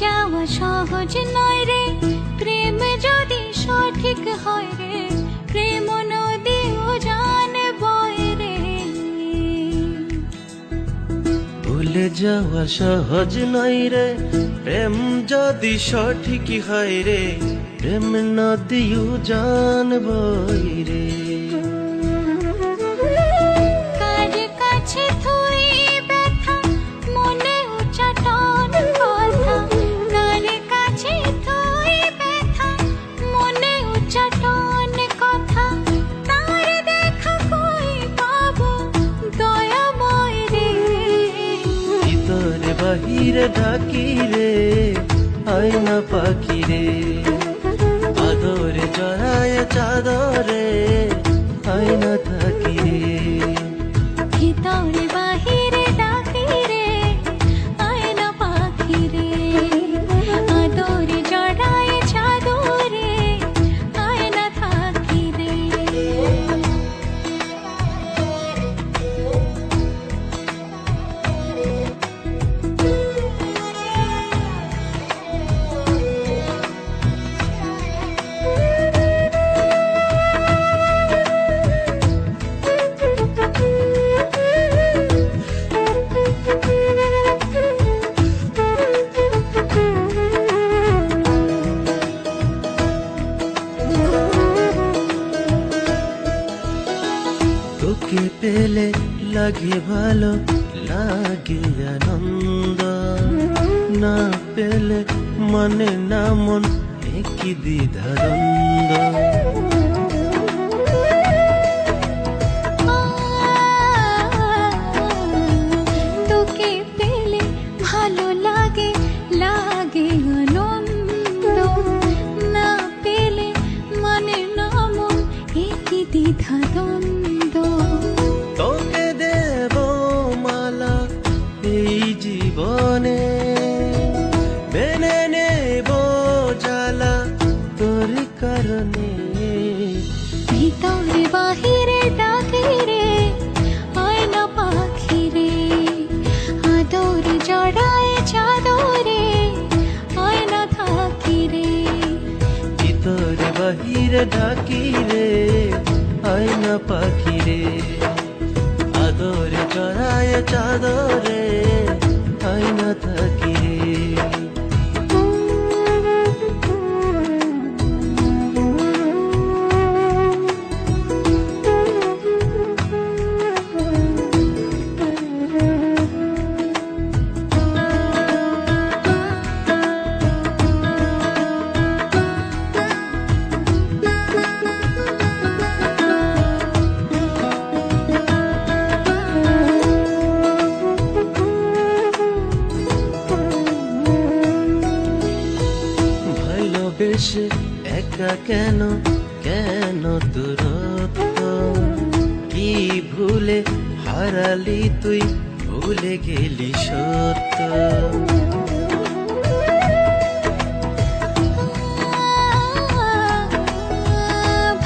যাওয়া সহজ নয় রে, প্রেম যদি সঠিক হয় রে, প্রেম নদীও জান বয় রে। ভুলে যাওয়া সহজ নয় রে, প্রেম যদি সঠিক হয় রে, প্রেম নদীও জান বয় রে। কার কাছে থুই ব্যথা মনে উচ্চাটন কথা, কার কাছে থুই ব্যথা মনে উচ্চাটন কথা, তার দেখা কই পাবো দয়াময় রে। ভিতরে বাহিরে ঢাকি রে, আয়না পাখি রে, আদরে জড়ায় চাদরে, আয়না থাকি রে। ভিতরে বাহিরে ডাকি রে, আয়না পাখি রে, আদরে জড়ায় চাদরে, আয়না থাকি রে। তোকে পেলে লাগে ভালো, লাগে আনন্দ, না পেলে মানে না মন, একই দ্বিধাদ্বন্দ্ব। তোকে পেলে ভালো লাগে, লাগে আনন্দ, না পেলে মানে না মন, একই দ্বিধাদ্বন্দ্ব। তোকে দেব মালা এই জীবনে, মেনে নেব জ্বালা তোর কারণে। ভিতরে বাহিরে ডাকি রে, আয়না পাখি রে, আদরে জড়ায় চাদরে, আয়না থাকি রে। ভিতরে বাহিরে ঢাকি রে, আয়না পাখি রে, আদরে জড়ায় চাদরে, আয়না থাকি রে। ভালোবেসে একা কেন, কেন দূরত্ব, কি ভুলে হারালি তুই, ভুলে গেলি সত্য।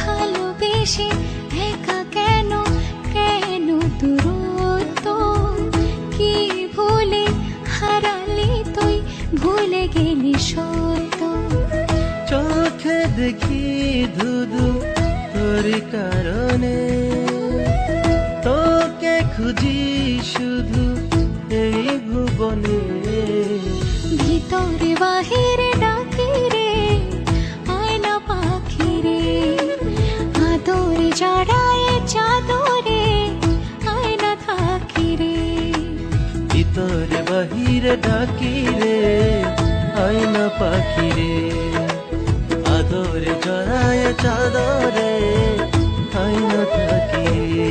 ভালোবেসে একা কেন, কেন দূরত্ব, কি ভুলে হারালি তুই, ভুলে গেলি সত্য। চোখে দেখি ধুধু তোর কারণে, তোকে খুঁজি শুধু এই ভুবনে। ভিতরে বাহিরে ডাকি রে, আয়না পাখি রে, আদরে জড়ায় চাদরে, আয়না থাকি রে। ভিতরে বাহিরে ডাকি রে, আয়না পাখি রে, আদরে জড়ায় চাদরে, আয়না থাকি রে।